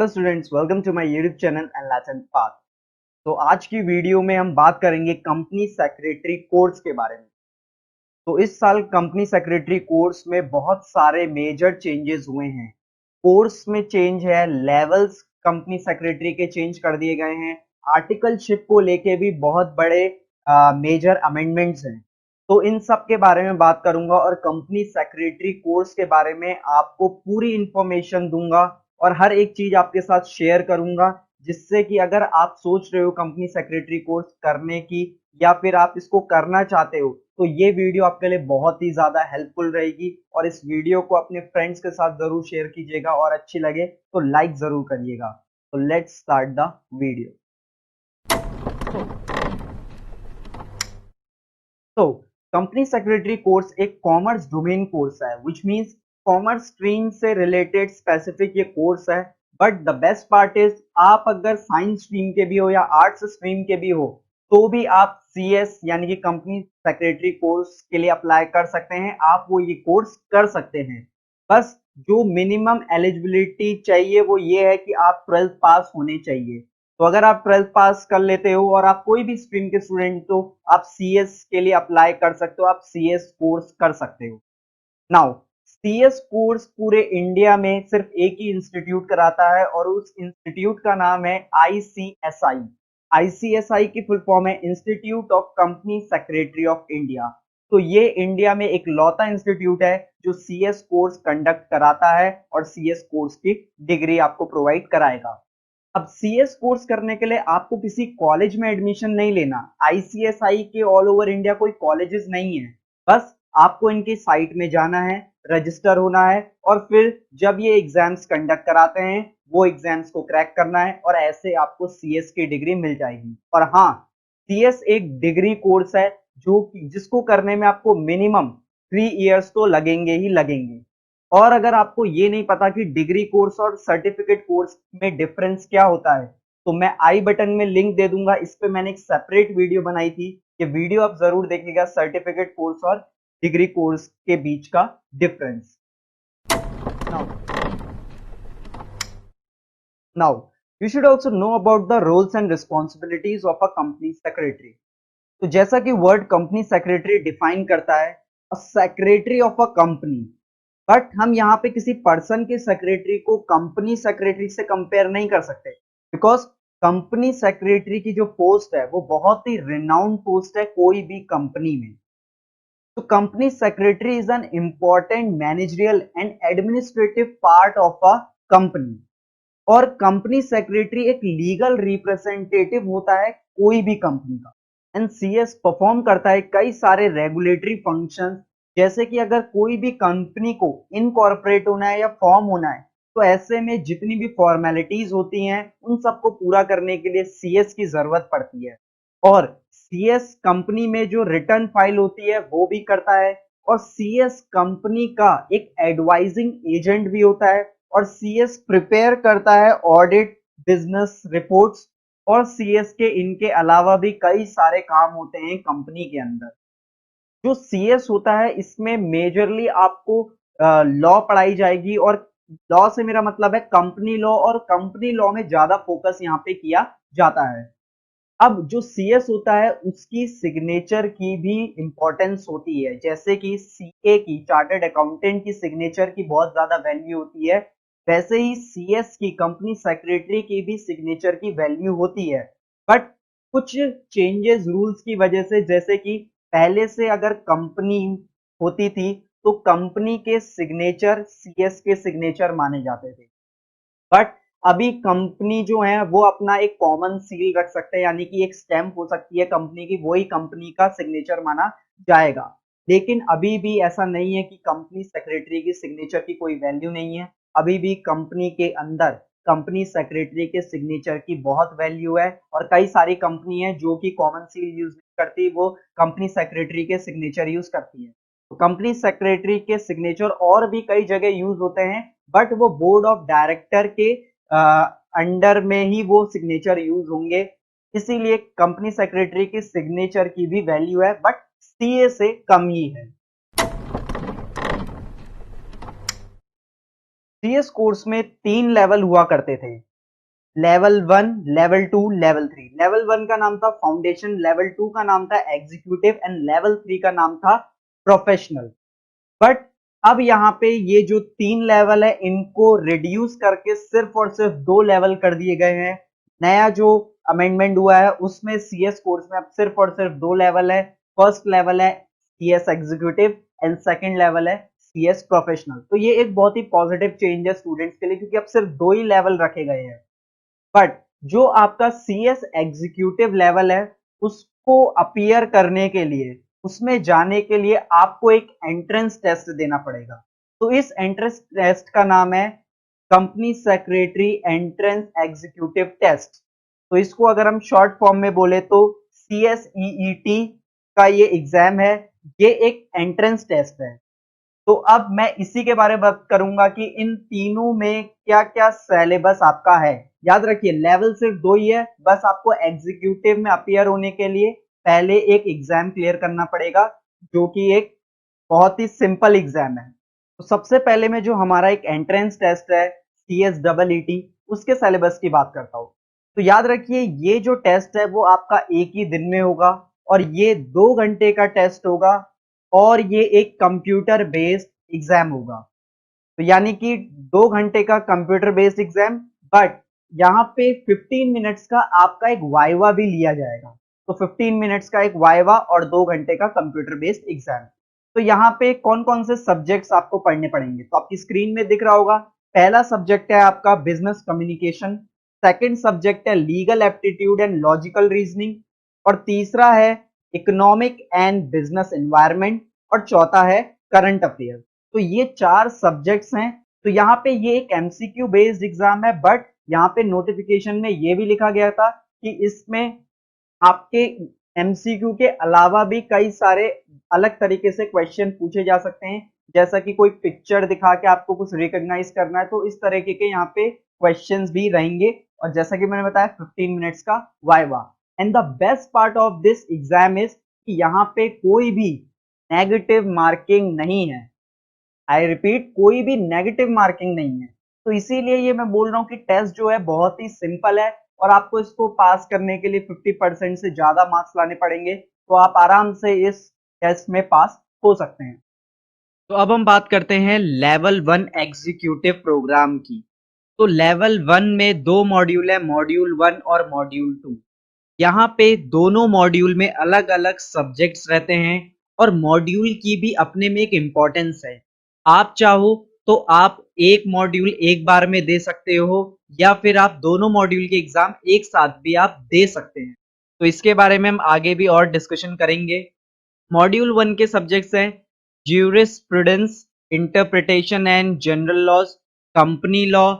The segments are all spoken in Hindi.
Hello students, welcome to my YouTube channel and lesson path. तो आज की वीडियो में हम बात करेंगे कंपनी सेक्रेटरी कोर्स के बारे में। तो इस साल कंपनी सेक्रेटरी कोर्स में बहुत सारे मेजर चेंजेस हुए हैं। कोर्स में चेंज है, लेवल्स कंपनी सेक्रेटरी के चेंज कर दिए गए हैं, आर्टिकलशिप को लेके भी बहुत बड़े मेजर अमेंडमेंट्स हैं। तो इन सब के बारे में बात करूंगा और कंपनी सेक्रेटरी कोर्स के बारे में आपको पूरी इंफॉर्मेशन दूंगा और हर एक चीज आपके साथ शेयर करूंगा, जिससे कि अगर आप सोच रहे हो कंपनी सेक्रेटरी कोर्स करने की या फिर आप इसको करना चाहते हो तो ये वीडियो आपके लिए बहुत ही ज्यादा हेल्पफुल रहेगी। और इस वीडियो को अपने फ्रेंड्स के साथ जरूर शेयर कीजिएगा और अच्छी लगे तो लाइक जरूर करिएगा। तो लेट्स स्टार्ट द वीडियो। तो कंपनी सेक्रेटरी कोर्स एक कॉमर्स डोमेन कोर्स है, विच मींस कॉमर्स स्ट्रीम से रिलेटेड स्पेसिफिक ये कोर्स है। But the best part is आप अगर साइंस स्ट्रीम के भी हो या आर्ट्स स्ट्रीम के भी हो तो भी आप सीएस यानी कि कंपनी सेक्रेटरी कोर्स के लिए अप्लाई कर सकते हैं। आप वो ये कोर्स कर सकते हैं। बस जो मिनिमम एलिजिबिलिटी चाहिए वो ये है कि आप 12th पास होने चाहिए। तो अगर आप 12th पास कर लेते हो और आप कोई भी स्ट्रीम के स्टूडेंट हो, आप सीएस के लिए अप्लाई कर सकते हो, आप सीएस कोर्स कर सकते हो। नाउ सीएस कोर्स पूरे इंडिया में सिर्फ एक ही इंस्टीट्यूट कराता है और उस इंस्टीट्यूट का नाम है आईसीएसआई। आईसीएसआई की फुल फॉर्म है institute of company secretary of India. तो ये इंडिया में एक लौता इंस्टीट्यूट है जो सीएस कोर्स कंडक्ट कराता है और सीएस कोर्स की डिग्री आपको प्रोवाइड कराएगा। अब सीएस कोर्स करने के लिए आपको किसी कॉलेज में एडमिशन नहीं लेना। आईसीएसआई के ऑल ओवर इंडिया कोई कॉलेजेस नहीं है। बस आपको इनकी साइट में जाना है, रजिस्टर होना है और फिर जब ये एग्जाम्स कंडक्ट कराते हैं वो एग्जाम्स को क्रैक करना है और ऐसे आपको सीएस की डिग्री मिल जाएगी। और हाँ, सीएस एक डिग्री कोर्स है जिसको करने में आपको मिनिमम 3 इयर्स तो लगेंगे ही लगेंगे। और अगर आपको ये नहीं पता कि डिग्री कोर्स और सर्टिफिकेट कोर्स में डिफरेंस क्या होता है तो मैं आई बटन में लिंक दे दूंगा। इस पे मैंने एक सेपरेट वीडियो बनाई थी, ये वीडियो आप जरूर देखिएगा, सर्टिफिकेट कोर्स और डिग्री कोर्स के बीच का difference. Now you should also know about the roles and responsibilities of a company secretary. तो जैसा कि वर्ड कंपनी सेक्रेटरी डिफाइन करता है, a secretary of a company. But हम यहाँ पे किसी पर्सन के सेक्रेटरी को कंपनी सेक्रेटरी से कंपेयर नहीं कर सकते, बिकॉज कंपनी सेक्रेटरी की जो पोस्ट है वो बहुत ही रिनाउंड पोस्ट है कोई भी कंपनी में। तो company secretary is an important managerial and administrative part of a company. और कंपनी सेक्रेटरी एक लीगल रिप्रेजेंटेटिव होता है कोई भी कंपनी का। एंड सीएस परफॉर्म करता है कई सारे रेगुलेटरी फंक्शंस, जैसे कि अगर कोई भी कंपनी को इनकॉर्पोरेट होना है या फॉर्म होना है तो ऐसे में जितनी भी फॉर्मेलिटीज होती हैं उन सबको पूरा करने के लिए सीएस की जरूरत पड़ती है। और सीएस कंपनी में जो रिटर्न फाइल होती है वो भी करता है। और सीएस कंपनी का एक एडवाइजिंग एजेंट भी होता है। और सीएस प्रिपेयर करता है ऑडिट, बिजनेस रिपोर्ट्स। और सीएस के इनके अलावा भी कई सारे काम होते हैं कंपनी के अंदर। जो सीएस होता है इसमें मेजरली आपको लॉ पढ़ाई जाएगी। और लॉ से मेरा मतलब है कंपनी लॉ, और कंपनी लॉ में ज्यादा फोकस यहाँ पे किया जाता है। अब जो सीएस होता है उसकी सिग्नेचर की भी इंपॉर्टेंस होती है, जैसे कि सीए की, चार्टर्ड अकाउंटेंट की सिग्नेचर की बहुत ज्यादा वैल्यू होती है, वैसे ही सीएस की, कंपनी सेक्रेटरी की भी सिग्नेचर की वैल्यू होती है। बट कुछ चेंजेस रूल्स की वजह से, जैसे कि पहले से अगर कंपनी होती थी तो कंपनी के सिग्नेचर सीएस के सिग्नेचर माने जाते थे। बट अभी कंपनी जो है वो अपना एक कॉमन सील रख सकते हैं, यानी कि एक स्टैंप हो सकती है कंपनी की, वही कंपनी का सिग्नेचर माना जाएगा। लेकिन अभी भी ऐसा नहीं है कि कंपनी सेक्रेटरी की सिग्नेचर की कोई वैल्यू नहीं है। अभी भी कंपनी के अंदर कंपनी सेक्रेटरी के सिग्नेचर की बहुत वैल्यू है। और कई सारी कंपनी है जो कि कॉमन सील यूज नहीं करती, वो कंपनी सेक्रेटरी के सिग्नेचर यूज करती है। तो कंपनी सेक्रेटरी के सिग्नेचर और भी कई जगह यूज होते हैं, बट वो बोर्ड ऑफ डायरेक्टर के अंडर में ही वो सिग्नेचर यूज होंगे। इसीलिए कंपनी सेक्रेटरी की सिग्नेचर की भी वैल्यू है, बट सीए से कम ही है। सीएस कोर्स में 3 लेवल हुआ करते थे। Level 1, level 2, level 3। लेवल 1 का नाम था फाउंडेशन, लेवल 2 का नाम था एग्जीक्यूटिव एंड लेवल 3 का नाम था प्रोफेशनल। बट अब यहाँ पे ये जो 3 लेवल है इनको रिड्यूस करके सिर्फ और सिर्फ 2 लेवल कर दिए गए हैं। नया जो अमेंडमेंट हुआ है उसमें सीएस कोर्स में अब सिर्फ और सिर्फ 2 लेवल है। फर्स्ट लेवल है CS executive and second level है सीएस प्रोफेशनल। तो ये एक बहुत ही पॉजिटिव चेंज है स्टूडेंट्स के लिए, क्योंकि अब सिर्फ 2 ही लेवल रखे गए हैं। बट जो आपका सीएस एग्जीक्यूटिव लेवल है उसको अपीयर करने के लिए, उसमें जाने के लिए आपको एक एंट्रेंस टेस्ट देना पड़ेगा। तो इस एंट्रेंस टेस्ट का नाम है company secretary entrance executive test. तो इसको अगर हम शॉर्ट फॉर्म में बोले तो CSEET का ये एग्जाम है। ये एक एंट्रेंस टेस्ट है। तो अब मैं इसी के बारे में बात करूंगा कि इन तीनों में क्या क्या सिलेबस आपका है। याद रखिए लेवल सिर्फ 2 ही है, बस आपको एग्जीक्यूटिव में अपीयर होने के लिए पहले एक एग्जाम क्लियर करना पड़ेगा, जो कि एक बहुत ही सिंपल एग्जाम है। तो सबसे पहले में जो हमारा एक एंट्रेंस टेस्ट है CSEET, उसके सिलेबस की बात करता हूँ। तो याद रखिए ये जो टेस्ट है वो आपका एक ही दिन में होगा और ये 2 घंटे का टेस्ट होगा और ये एक कंप्यूटर बेस्ड एग्जाम होगा। तो यानी कि 2 घंटे का कंप्यूटर बेस्ड एग्जाम, बट यहाँ पे 15 मिनट्स का आपका एक वाइवा भी लिया जाएगा। तो 15 मिनट्स का एक वाइवा और 2 घंटे का कंप्यूटर बेस्ड एग्जाम। तो यहाँ पे कौन कौन से सब्जेक्ट्स आपको पढ़ने पड़ेंगे, तो आपकी स्क्रीन में दिख रहा होगा। पहला सब्जेक्ट है आपका बिजनेस कम्युनिकेशन, सेकंड सब्जेक्ट है legal aptitude and logical reasoning, और तीसरा है इकोनॉमिक एंड बिजनेस एनवायरनमेंट, और चौथा है करंट अफेयर। तो ये 4 सब्जेक्ट्स हैं। तो यहाँ पे ये एक एमसीक्यू बेस्ड एग्जाम है, बट यहाँ पे नोटिफिकेशन में ये भी लिखा गया था कि इसमें आपके एमसीक्यू के अलावा भी कई सारे अलग तरीके से क्वेश्चन पूछे जा सकते हैं, जैसा कि कोई पिक्चर दिखा के आपको कुछ रिकॉग्नाइज करना है, तो इस तरीके के यहाँ पे क्वेश्चंस भी रहेंगे। और जैसा कि मैंने बताया 15 मिनट्स का viva. And the best part of this exam is कि यहाँ पे कोई भी नेगेटिव मार्किंग नहीं है। आई रिपीट, कोई भी नेगेटिव मार्किंग नहीं है। तो इसीलिए ये मैं बोल रहा हूँ कि टेस्ट जो है बहुत ही सिंपल है और आपको इसको पास करने के लिए 50% से ज्यादा मार्क्स लाने पड़ेंगे, तो आप आराम से इस टेस्ट में पास हो सकते हैं। तो अब हम बात करते हैं लेवल 1 एग्जीक्यूटिव प्रोग्राम की। तो लेवल 1 में 2 मॉड्यूल है, मॉड्यूल 1 और मॉड्यूल 2। यहाँ पे दोनों मॉड्यूल में अलग अलग सब्जेक्ट्स रहते हैं और मॉड्यूल की भी अपने में एक इम्पोर्टेंस है। आप चाहो तो आप एक मॉड्यूल एक बार में दे सकते हो या फिर आप दोनों मॉड्यूल के एग्जाम एक साथ भी आप दे सकते हैं। तो इसके बारे में हम आगे भी और डिस्कशन करेंगे। मॉड्यूल 1 के सब्जेक्ट्स हैं jurisprudence, interpretation and general laws, company law,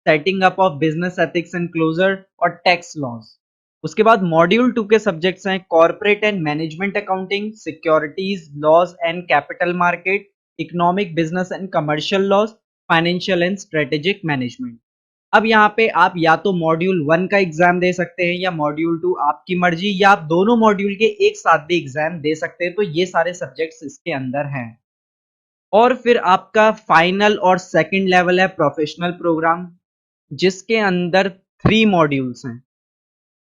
setting up of business ethics and closure, और टैक्स लॉज। उसके बाद मॉड्यूल 2 के सब्जेक्ट्स हैं corporate and management accounting, securities laws and capital market, economic business and commercial laws, financial and strategic management. अब यहाँ पे आप या तो मॉड्यूल 1 का एग्जाम दे सकते हैं या मॉड्यूल 2, आपकी मर्जी, या आप दोनों मॉड्यूल के एक साथ भी एग्जाम दे सकते हैं। तो ये सारे सब्जेक्ट्स इसके अंदर हैं। और फिर आपका फाइनल और सेकंड लेवल है प्रोफेशनल प्रोग्राम, जिसके अंदर 3 मॉड्यूल्स हैं।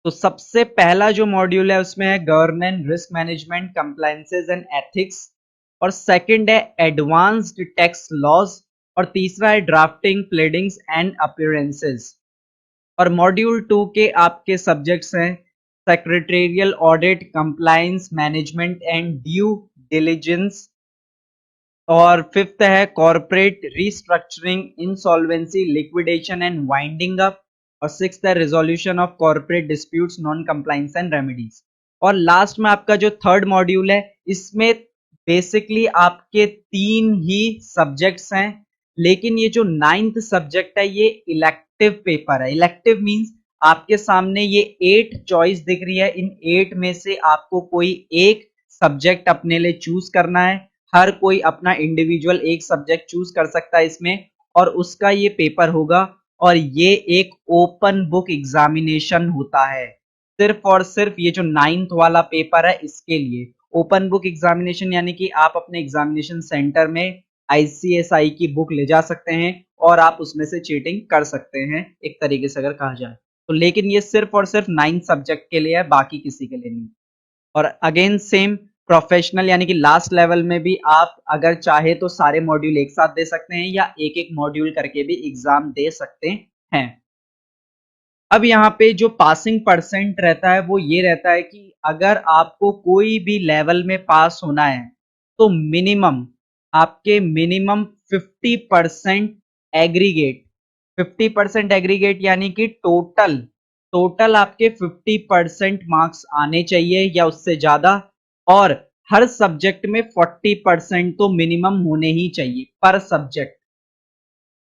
तो सबसे पहला जो मॉड्यूल है उसमें है governance, risk management, compliances and ethics, और सेकंड है एडवांस्ड टैक्स लॉज, और तीसरा है ड्राफ्टिंग, प्लेडिंग्स एंड अपीयरेंसेस। और मॉड्यूल 2 के आपके सब्जेक्ट्स हैं secretarial audit, compliance management and due diligence, और फिफ्थ है corporate restructuring, insolvency, liquidation and winding up, और सिक्स्थ है resolution of corporate disputes, non compliance and remedies. और लास्ट में आपका जो थर्ड मॉड्यूल है इसमें बेसिकली आपके 3 ही सब्जेक्ट्स हैं, लेकिन ये जो 9th सब्जेक्ट है ये इलेक्टिव पेपर है। इलेक्टिव मींस आपके सामने ये 8 चॉइस दिख रही है, इन 8 में से आपको कोई एक सब्जेक्ट अपने लिए चूज करना है। हर कोई अपना इंडिविजुअल एक सब्जेक्ट चूज कर सकता है इसमें, और उसका ये पेपर होगा। और ये एक ओपन बुक एग्जामिनेशन होता है, सिर्फ और सिर्फ ये जो 9th वाला पेपर है इसके लिए ओपन बुक एग्जामिनेशन, यानी कि आप अपने एग्जामिनेशन सेंटर में आईसीएसआई की बुक ले जा सकते हैं और आप उसमें से चीटिंग कर सकते हैं, एक तरीके से अगर कहा जाए। तो लेकिन ये सिर्फ और सिर्फ 9 सब्जेक्ट के लिए है, बाकी किसी के लिए नहीं। और अगेन सेम प्रोफेशनल यानी कि लास्ट लेवल में भी आप अगर चाहे तो सारे मॉड्यूल एक साथ दे सकते हैं या एक एक मॉड्यूल करके भी एग्जाम दे सकते हैं। अब यहाँ पे जो पासिंग परसेंट रहता है वो ये रहता है कि अगर आपको कोई भी लेवल में पास होना है तो मिनिमम आपके मिनिमम 50% एग्रीगेट 50% एग्रीगेट यानी कि टोटल टोटल आपके 50% मार्क्स आने चाहिए या उससे ज्यादा, और हर सब्जेक्ट में 40% तो मिनिमम होने ही चाहिए पर सब्जेक्ट।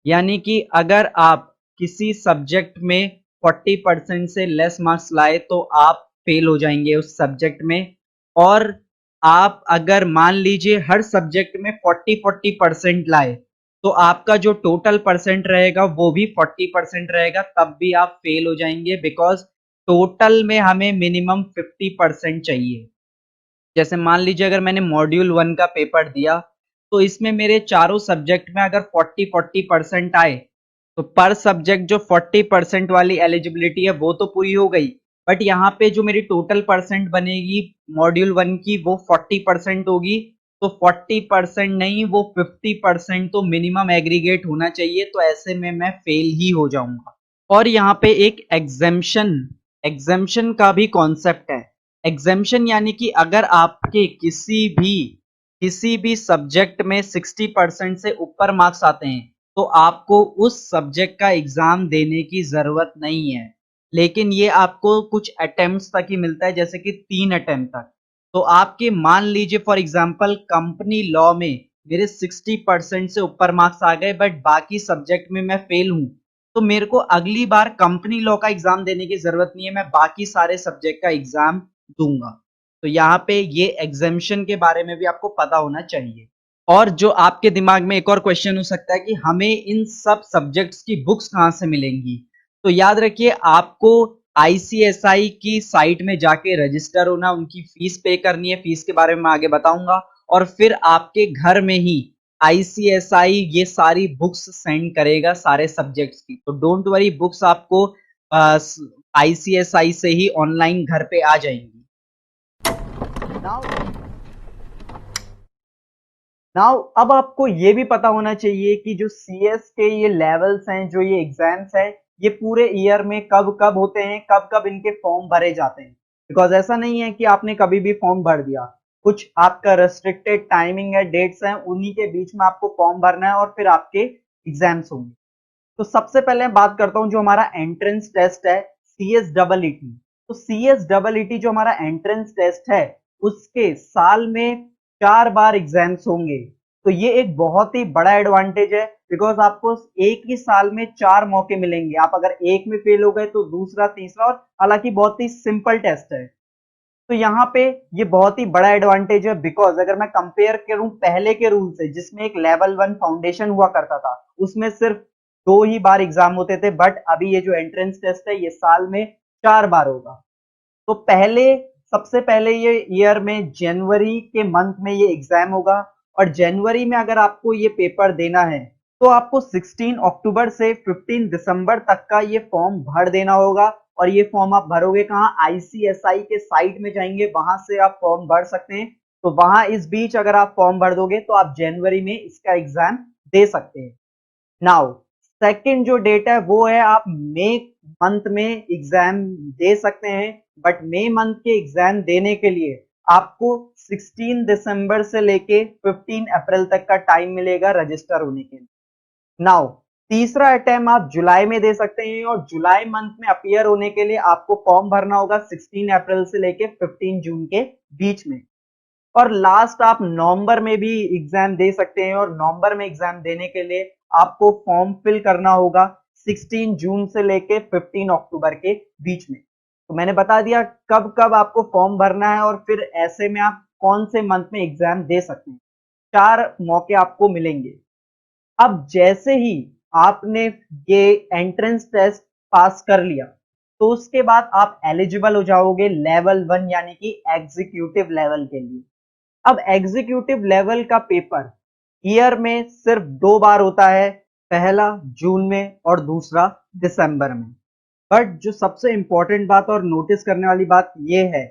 यानी कि अगर आप किसी सब्जेक्ट में 40% से लेस मार्क्स लाए तो आप फेल हो जाएंगे उस सब्जेक्ट में। और आप अगर मान लीजिए हर सब्जेक्ट में 40-40% लाए तो आपका जो टोटल परसेंट रहेगा वो भी 40% रहेगा, तब भी आप फेल हो जाएंगे, बिकॉज टोटल में हमें मिनिमम 50% चाहिए। जैसे मान लीजिए अगर मैंने मॉड्यूल 1 का पेपर दिया तो इसमें मेरे चारों सब्जेक्ट में अगर 40-40% आए तो पर सब्जेक्ट जो 40% वाली एलिजिबिलिटी है वो तो पूरी हो गई, बट यहाँ पे जो मेरी टोटल परसेंट बनेगी मॉड्यूल 1 की वो 40% होगी। तो 40% नहीं, वो 50% तो मिनिमम एग्रीगेट होना चाहिए, तो ऐसे में मैं फेल ही हो जाऊंगा। और यहाँ पे एक एग्जेम्पशन एग्जेम्पशन का भी कॉन्सेप्ट है। एग्जेम्पशन यानी कि अगर आपके किसी भी सब्जेक्ट में 60% से ऊपर मार्क्स आते हैं तो आपको उस सब्जेक्ट का एग्जाम देने की जरूरत नहीं है, लेकिन ये आपको कुछ अटेम्प्ट्स तक ही मिलता है, जैसे कि 3 अटेम्प्ट तक। तो आपके मान लीजिए फॉर एग्जांपल कंपनी लॉ में मेरे 60% से ऊपर मार्क्स आ गए बट बाकी सब्जेक्ट में मैं फेल हूं, तो मेरे को अगली बार कंपनी लॉ का एग्जाम देने की जरूरत नहीं है, मैं बाकी सारे सब्जेक्ट का एग्जाम दूंगा। तो यहाँ पे ये एग्जेम्पशन के बारे में भी आपको पता होना चाहिए। और जो आपके दिमाग में एक और क्वेश्चन हो सकता है कि हमें इन सब सब्जेक्ट्स की बुक्स कहाँ से मिलेंगी, तो याद रखिए आपको आईसीएसआई की साइट में जाके रजिस्टर होना, उनकी फीस पे करनी है, फीस के बारे में मैं आगे बताऊंगा, और फिर आपके घर में ही आईसीएसआई ये सारी बुक्स सेंड करेगा सारे सब्जेक्ट्स की। तो डोंट वरी, बुक्स आपको आईसीएसआई से ही ऑनलाइन घर पे आ जाएंगी। नाउ नाउ अब आपको ये भी पता होना चाहिए कि जो सीएस के ये लेवल्स हैं, जो ये एग्जाम्स हैं, ये पूरे ईयर में कब कब होते हैं, कब कब इनके फॉर्म भरे जाते हैं। बिकॉज ऐसा नहीं है कि आपने कभी भी फॉर्म भर दिया, कुछ आपका रेस्ट्रिक्टेड टाइमिंग है, डेट्स हैं, उन्हीं के बीच में आपको फॉर्म भरना है और फिर आपके एग्जाम्स होंगे। तो सबसे पहले मैं बात करता हूं जो हमारा एंट्रेंस टेस्ट है, सीएस डबल ईटी। तो सीएस डबल ईटी जो हमारा एंट्रेंस टेस्ट है उसके साल में 4 बार एग्जाम्स होंगे। तो ये एक बहुत ही बड़ा एडवांटेज है, बिकॉज आपको एक ही साल में 4 मौके मिलेंगे। आप अगर एक में फेल हो गए तो दूसरा, तीसरा, और हालांकि बहुत ही सिंपल टेस्ट है। तो यहाँ पे ये बहुत ही बड़ा एडवांटेज है, बिकॉज अगर मैं कंपेयर करूं पहले के रूल से जिसमें एक लेवल 1 फाउंडेशन हुआ करता था, उसमें सिर्फ 2 ही बार एग्जाम होते थे, बट अभी ये जो एंट्रेंस टेस्ट है ये साल में 4 बार होगा। तो सबसे पहले ये ईयर में जनवरी के मंथ में ये एग्जाम होगा, और जनवरी में अगर आपको ये पेपर देना है तो आपको 16 अक्टूबर से 15 दिसंबर तक का ये फॉर्म भर देना होगा। और ये फॉर्म आप भरोगे कहाँ? आईसीएसआई के साइट में जाएंगे, वहां से आप फॉर्म भर सकते हैं। तो वहां इस बीच अगर आप फॉर्म भर दोगे तो आप जनवरी में इसका एग्जाम दे सकते हैं। नाउ सेकंड जो डेट है वो है, आप मई मंथ में एग्जाम दे सकते हैं, बट मई मंथ के एग्जाम देने के लिए आपको 16 दिसंबर से लेके 15 अप्रैल तक का टाइम मिलेगा रजिस्टर होने के लिए। नाउ तीसरा अटेम्प्ट आप जुलाई में दे सकते हैं, और जुलाई मंथ में अपीयर होने के लिए आपको फॉर्म भरना होगा 16 अप्रैल से लेके 15 जून के बीच में। और लास्ट आप नवंबर में भी एग्जाम दे सकते हैं, और नवंबर में एग्जाम देने के लिए आपको फॉर्म फिल करना होगा 16 जून से लेके 15 अक्टूबर के बीच में। तो मैंने बता दिया कब कब आपको फॉर्म भरना है, और फिर ऐसे में आप कौन से मंथ में एग्जाम दे सकते हैं। 4 मौके आपको मिलेंगे। अब जैसे ही आपने ये एंट्रेंस टेस्ट पास कर लिया तो उसके बाद आप एलिजिबल हो जाओगे लेवल 1 यानी कि एग्जीक्यूटिव लेवल के लिए। अब एग्जीक्यूटिव लेवल का पेपर ईयर में सिर्फ 2 बार होता है, पहला जून में और दूसरा दिसंबर में। बट जो सबसे इंपॉर्टेंट बात और नोटिस करने वाली बात ये है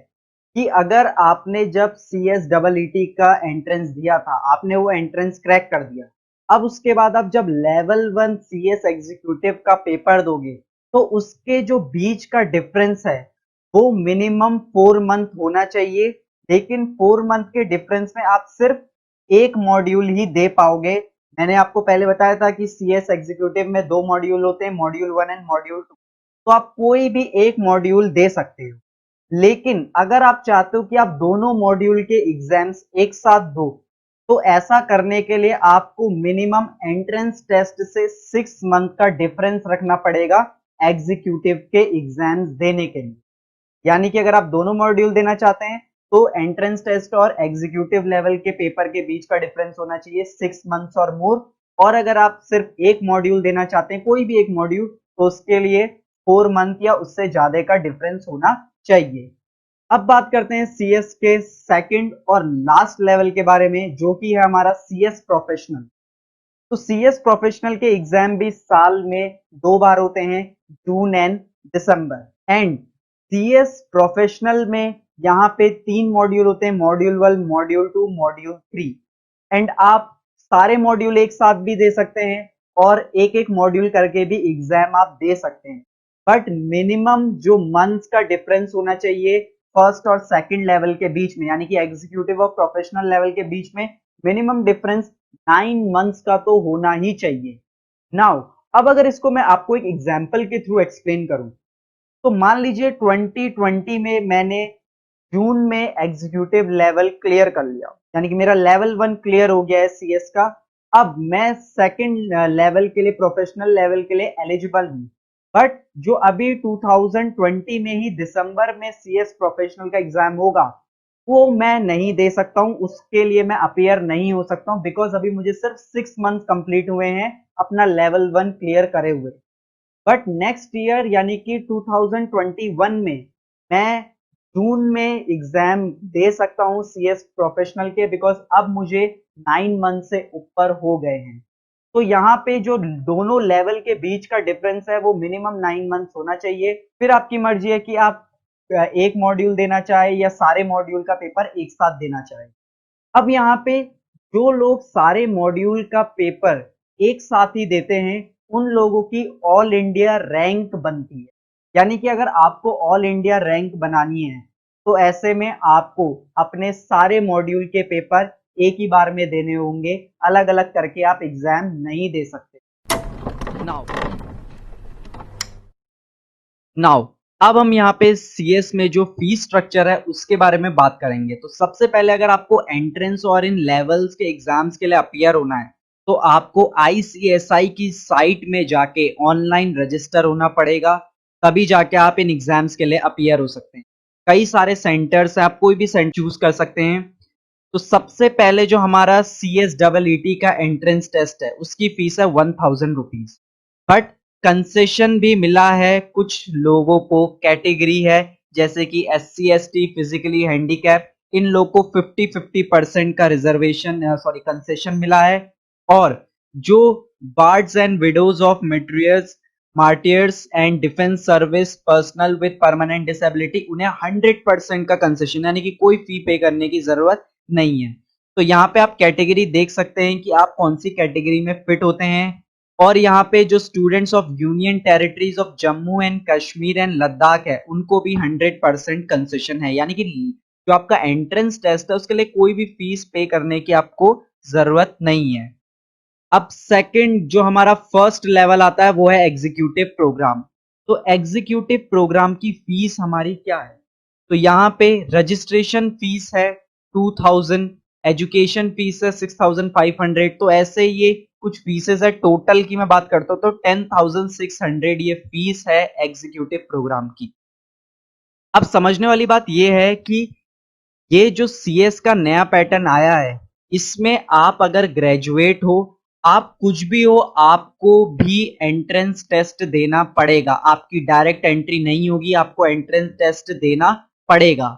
कि अगर आपने जब CSEET का एंट्रेंस दिया था, आपने वो एंट्रेंस क्रैक कर दिया, अब उसके बाद आप जब लेवल 1 CS एग्जीक्यूटिव का पेपर दोगे, तो उसके जो बीच का डिफरेंस है वो मिनिमम 4 मंथ होना चाहिए। लेकिन 4 मंथ के डिफरेंस में आप सिर्फ एक मॉड्यूल ही दे पाओगे। मैंने आपको पहले बताया था कि CS एग्जीक्यूटिव में 2 मॉड्यूल होते हैं, मॉड्यूल 1 एंड मॉड्यूल 2। तो आप कोई भी एक मॉड्यूल दे सकते हो। लेकिन अगर आप चाहते हो कि आप दोनों मॉड्यूल के एग्जाम्स एक साथ दो, तो ऐसा करने के लिए आपको मिनिमम एंट्रेंस टेस्ट से 6 मंथ का डिफरेंस रखना पड़ेगा एग्जीक्यूटिव के एग्जाम्स देने के लिए। यानी कि अगर आप दोनों मॉड्यूल देना चाहते हैं तो एंट्रेंस टेस्ट और एग्जीक्यूटिव लेवल के पेपर के बीच का डिफरेंस होना चाहिए 6 मंथ्स और मोर। और अगर आप सिर्फ एक मॉड्यूल देना चाहते हैं, कोई भी एक मॉड्यूल, तो उसके लिए 4 मंथ या उससे ज्यादा का डिफरेंस होना चाहिए। अब बात करते हैं CS के सेकंड और लास्ट लेवल के बारे में, जो कि है हमारा CS प्रोफेशनल। तो CS प्रोफेशनल के एग्जाम भी साल में 2 बार होते हैं, June and December. And CS professional में यहाँ पे 3 मॉड्यूल होते हैं, मॉड्यूल 1, मॉड्यूल 2, मॉड्यूल 3। एंड आप सारे मॉड्यूल एक साथ भी दे सकते हैं और एक एक मॉड्यूल करके भी एग्जाम आप दे सकते हैं। बट मिनिमम जो मंथ्स का डिफरेंस होना चाहिए फर्स्ट और सेकंड लेवल के बीच में, यानी कि एग्जीक्यूटिव और प्रोफेशनल लेवल के बीच में मिनिमम डिफरेंस 9 मंथ्स का तो होना ही चाहिए। नाउ अब अगर इसको मैं आपको एक एग्जांपल के थ्रू एक्सप्लेन करूं, तो मान लीजिए 2020 में मैंने जून में एग्जीक्यूटिव लेवल क्लियर कर लिया, यानी कि मेरा लेवल 1 क्लियर हो गया है CS का। अब मैं सेकंड लेवल के लिए, प्रोफेशनल लेवल के लिए एलिजिबल हूं। बट जो अभी 2020 में ही दिसंबर में CS प्रोफेशनल का एग्जाम होगा, वो मैं नहीं दे सकता हूं, उसके लिए मैं अपियर नहीं हो सकता हूं, बिकॉज अभी मुझे सिर्फ 6 मंथ कंप्लीट हुए हैं अपना लेवल 1 क्लियर करे हुए। बट नेक्स्ट ईयर यानी कि 2021 में मैं जून में एग्जाम दे सकता हूं CS प्रोफेशनल के, बिकॉज अब मुझे 9 मंथ से ऊपर हो गए हैं। तो यहाँ पे जो दोनों लेवल के बीच का डिफरेंस है वो मिनिमम 9 मंथ्स होना चाहिए। फिर आपकी मर्जी है कि आप एक मॉड्यूल देना चाहे या सारे मॉड्यूल का पेपर एक साथ देना चाहे। अब यहाँ पे जो लोग सारे मॉड्यूल का पेपर एक साथ ही देते हैं, उन लोगों की ऑल इंडिया रैंक बनती है। यानी कि अगर आपको ऑल इंडिया रैंक बनानी है, तो ऐसे में आपको अपने सारे मॉड्यूल के पेपर एक ही बार में देने होंगे, अलग अलग करके आप एग्जाम नहीं दे सकते। नाउ नाउ अब हम यहाँ पे CS में जो फीस स्ट्रक्चर है उसके बारे में बात करेंगे। तो सबसे पहले अगर आपको एंट्रेंस और इन लेवल्स के एग्जाम्स के लिए अपियर होना है, तो आपको ICSI की साइट में जाके ऑनलाइन रजिस्टर होना पड़ेगा, तभी जाके आप इन एग्जाम्स के लिए अपियर हो सकते हैं। कई सारे सेंटर्स हैं, आप कोई भी सेंटर चूज कर सकते हैं। तो सबसे पहले जो हमारा CSEET का एंट्रेंस टेस्ट है उसकी फीस है 1000 रुपीज। बट कंसेशन भी मिला है कुछ लोगों को, कैटेगरी है जैसे कि SC ST, फिजिकली हैंडीकैप, इन लोगों को 50-50% का रिजर्वेशन कंसेशन मिला है। और जो wards and widows of martyrs, martyrs and defence service personnel with permanent disability, उन्हें 100% का कंसेशन, यानी कि कोई फी पे करने की जरूरत नहीं है। तो यहाँ पे आप कैटेगरी देख सकते हैं कि आप कौन सी कैटेगरी में फिट होते हैं। और यहाँ पे जो students of union territories of Jammu and Kashmir and Ladakh है, उनको भी 100% कंसेशन है, यानी कि जो आपका एंट्रेंस टेस्ट है उसके लिए कोई भी फीस पे करने की आपको जरूरत नहीं है। अब सेकंड जो हमारा फर्स्ट लेवल आता है वो है एग्जीक्यूटिव प्रोग्राम। तो एग्जीक्यूटिव प्रोग्राम की फीस हमारी क्या है? तो यहाँ पे रजिस्ट्रेशन फीस है 2000, एजुकेशन फीस है 6500। तो ऐसे ये कुछ फीसेस है, टोटल की मैं बात करता हूँ तो 10600 ये फीस है एग्जीक्यूटिव प्रोग्राम की। अब समझने वाली बात ये है कि ये जो CS का नया पैटर्न आया है, इसमें आप अगर ग्रेजुएट हो, आप कुछ भी हो, आपको भी एंट्रेंस टेस्ट देना पड़ेगा। आपकी डायरेक्ट एंट्री नहीं होगी, आपको एंट्रेंस टेस्ट देना पड़ेगा।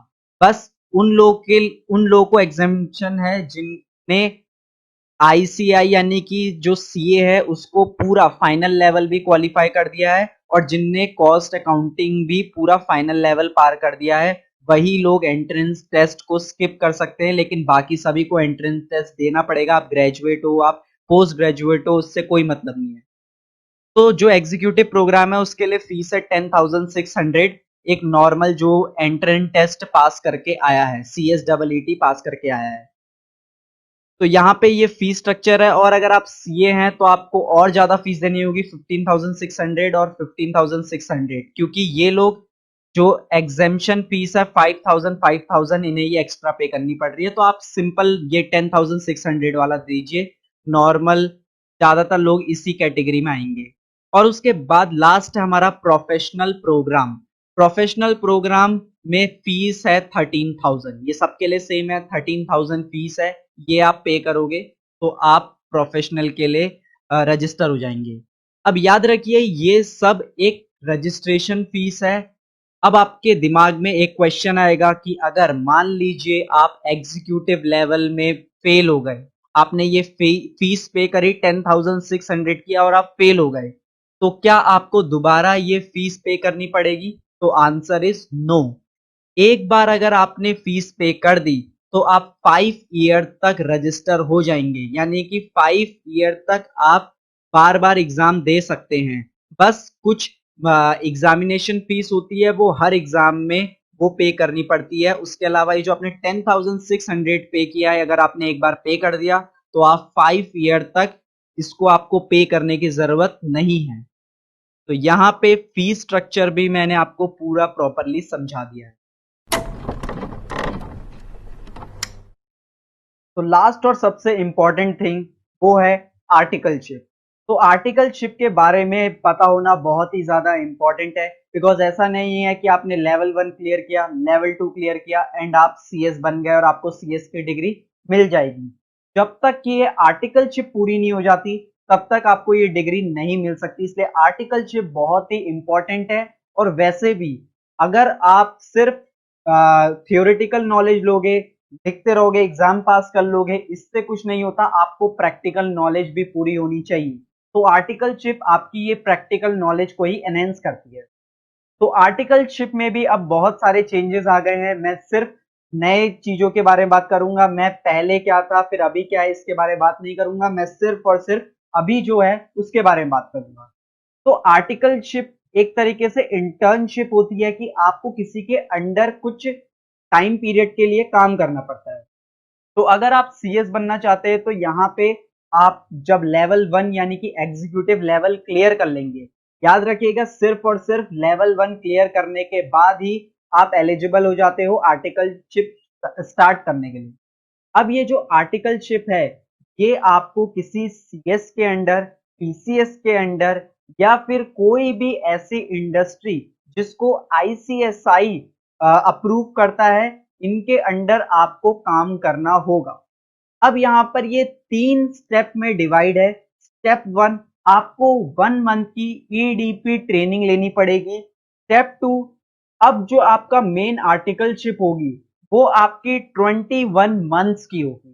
बस उन लोगों को एग्जामिनेशन है जिनने ICI यानी कि जो CA है उसको पूरा फाइनल लेवल भी क्वालिफाई कर दिया है, और जिनने कॉस्ट अकाउंटिंग भी पूरा फाइनल लेवल पार कर दिया है वही लोग एंट्रेंस टेस्ट को स्किप कर सकते हैं, लेकिन बाकी सभी को एंट्रेंस टेस्ट देना पड़ेगा। आप ग्रेजुएट हो, आप पोस्ट ग्रेजुएट हो, उससे कोई मतलब नहीं है। तो जो एग्जीक्यूटिव प्रोग्राम है उसके लिए फीस है 10,600। एक नॉर्मल जो एंट्रेंस टेस्ट पास करके आया है, CSEET पास करके आया है। तो यहाँ पे ये फीस स्ट्रक्चर है। और अगर आप सीए हैं तो आपको और ज्यादा फीस देनी होगी, 15,600 और 15,600, क्योंकि ये लोग जो एग्जेम्पशन फीस है 5,000 5,000 इन्हें ये एक्स्ट्रा पे करनी पड़ रही है। तो आप सिंपल ये 10,600 वाला दीजिए, नॉर्मल ज्यादातर लोग इसी कैटेगरी में आएंगे। और उसके बाद लास्ट है हमारा प्रोफेशनल प्रोग्राम। प्रोफेशनल प्रोग्राम में फीस है 13,000। ये सबके लिए सेम है, 13,000 फीस है। ये आप पे करोगे तो आप प्रोफेशनल के लिए रजिस्टर हो जाएंगे। अब याद रखिए ये सब एक रजिस्ट्रेशन फीस है। अब आपके दिमाग में एक क्वेश्चन आएगा कि अगर मान लीजिए आप एग्जीक्यूटिव लेवल में फेल हो गए, आपने ये फीस पे करी 10,600 की और आप फेल हो गए, तो क्या आपको दोबारा ये फीस पे करनी पड़ेगी? तो आंसर इज नो। एक बार अगर आपने फीस पे कर दी तो आप 5 ईयर तक रजिस्टर हो जाएंगे, यानी कि 5 ईयर तक आप बार बार एग्जाम दे सकते हैं। बस कुछ एग्जामिनेशन फीस होती है वो हर एग्जाम में वो पे करनी पड़ती है। उसके अलावा ये जो आपने 10,600 पे किया है, अगर आपने एक बार पे कर दिया तो आप 5 ईयर तक इसको आपको पे करने की जरूरत नहीं है। तो यहाँ पे फीस स्ट्रक्चर भी मैंने आपको पूरा प्रॉपरली समझा दिया है। तो लास्ट और सबसे इंपॉर्टेंट थिंग वो है आर्टिकलशिप। तो आर्टिकलशिप के बारे में पता होना बहुत ही ज्यादा इंपॉर्टेंट है, बिकॉज ऐसा नहीं है कि आपने लेवल 1 क्लियर किया, लेवल 2 क्लियर किया एंड आप सीएस बन गए और आपको सीएस की डिग्री मिल जाएगी। जब तक कि ये आर्टिकलशिप पूरी नहीं हो जाती तब तक आपको ये डिग्री नहीं मिल सकती। इसलिए आर्टिकलशिप बहुत ही इंपॉर्टेंट है। और वैसे भी अगर आप सिर्फ थियोरिटिकल नॉलेज लोगे, लिखते रहोगे, एग्जाम पास कर लोगे, इससे कुछ नहीं होता। आपको प्रैक्टिकल नॉलेज भी पूरी होनी चाहिए। तो आर्टिकलशिप आपकी ये प्रैक्टिकल नॉलेज को ही एनहेंस करती है। तो आर्टिकलशिप में भी अब बहुत सारे चेंजेस आ गए हैं। मैं सिर्फ नए चीजों के बारे में बात करूंगा। मैं पहले क्या था फिर अभी क्या है इसके बारे में बात नहीं करूंगा। मैं सिर्फ और सिर्फ अभी जो है उसके बारे में बात करूंगा। तो आर्टिकलशिप एक तरीके से इंटर्नशिप होती है कि आपको किसी के अंडर कुछ टाइम पीरियड के लिए काम करना पड़ता है। तो अगर आप सीएस बनना चाहते हैं तो यहाँ पे आप जब लेवल 1 यानी कि एग्जीक्यूटिव लेवल क्लियर कर लेंगे, याद रखिएगा सिर्फ और सिर्फ लेवल 1 क्लियर करने के बाद ही आप एलिजिबल हो जाते हो आर्टिकलशिप स्टार्ट करने के लिए। अब ये जो आर्टिकलशिप है ये आपको किसी सीएस के अंडर, पीसीएस के अंडर या फिर कोई भी ऐसी इंडस्ट्री जिसको आईसीएसआई अप्रूव करता है, इनके अंडर आपको काम करना होगा। अब यहाँ पर ये 3 स्टेप में डिवाइड है। स्टेप 1, आपको 1 मंथ की ईडीपी ट्रेनिंग लेनी पड़ेगी। स्टेप 2, अब जो आपका मेन आर्टिकलशिप होगी वो आपकी 21 मंथ्स की होगी।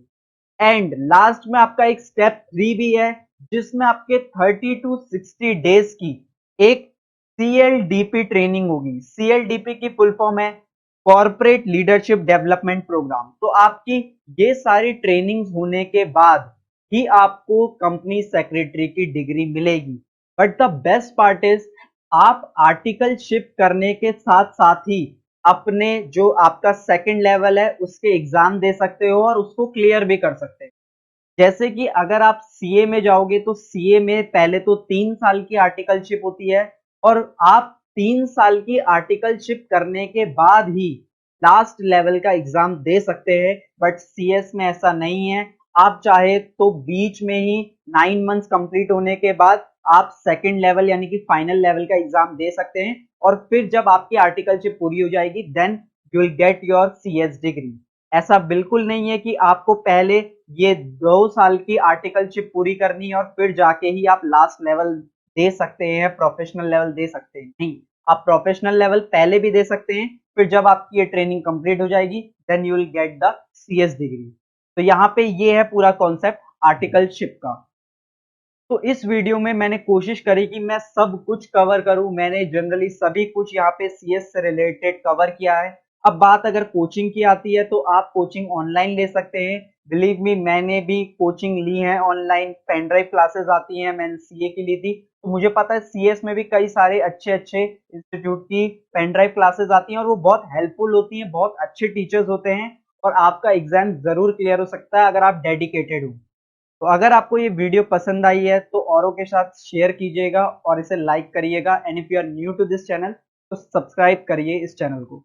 एंड लास्ट में आपका एक स्टेप 3 भी है जिसमें आपके 30 टू 60 डेज की एक सीएलडीपी ट्रेनिंग होगी। सीएलडीपी की फुल फॉर्म है कॉर्पोरेट लीडरशिप डेवलपमेंट प्रोग्राम। तो आपकी ये सारी ट्रेनिंग होने के बाद ही आपको कंपनी सेक्रेटरी की डिग्री मिलेगी। But the best part is आप आर्टिकलशिप करने के साथ साथ ही अपने जो आपका सेकंड लेवल है उसके एग्जाम दे सकते हो और उसको क्लियर भी कर सकते हो। जैसे कि अगर आप सीए में जाओगे तो सीए में पहले तो 3 साल की आर्टिकलशिप होती है और आप 3 साल की आर्टिकलशिप करने के बाद ही लास्ट लेवल का एग्जाम दे सकते हैं। बट सीएस में ऐसा नहीं है। आप चाहे तो बीच में ही 9 मंथ्स कंप्लीट होने के बाद आप सेकंड लेवल यानी कि फाइनल लेवल का एग्जाम दे सकते हैं और फिर जब आपकी आर्टिकलशिप पूरी हो जाएगी then you will get your CS degree. ऐसा बिल्कुल नहीं है कि आपको पहले ये 2 साल की आर्टिकलशिप पूरी करनी है और फिर जाके ही आप लास्ट लेवल दे सकते हैं, प्रोफेशनल लेवल दे सकते हैं। नहीं, आप प्रोफेशनल लेवल पहले भी दे सकते हैं, फिर जब आपकी ये ट्रेनिंग कंप्लीट हो जाएगी then you will get the CS degree. तो यहाँ पे ये है पूरा कॉन्सेप्ट आर्टिकलशिप का। तो इस वीडियो में मैंने कोशिश करी कि मैं सब कुछ कवर करूं। मैंने जनरली सभी कुछ यहाँ पे सीएस से रिलेटेड कवर किया है। अब बात अगर कोचिंग की आती है तो आप कोचिंग ऑनलाइन ले सकते हैं। बिलीव मी, मैंने भी कोचिंग ली है ऑनलाइन। पेन ड्राइव क्लासेस आती हैं, मैंने सीए की ली थी, तो मुझे पता है सीएस में भी कई सारे अच्छे अच्छे इंस्टीट्यूट की पेन ड्राइव क्लासेस आती हैं और वो बहुत हेल्पफुल होती हैं, बहुत अच्छे टीचर्स होते हैं और आपका एग्जाम जरूर क्लियर हो सकता है अगर आप डेडिकेटेड हो। तो अगर आपको ये वीडियो पसंद आई है तो औरों के साथ शेयर कीजिएगा और इसे लाइक करिएगा। And if you are new to this channel तो सब्सक्राइब करिए इस चैनल को।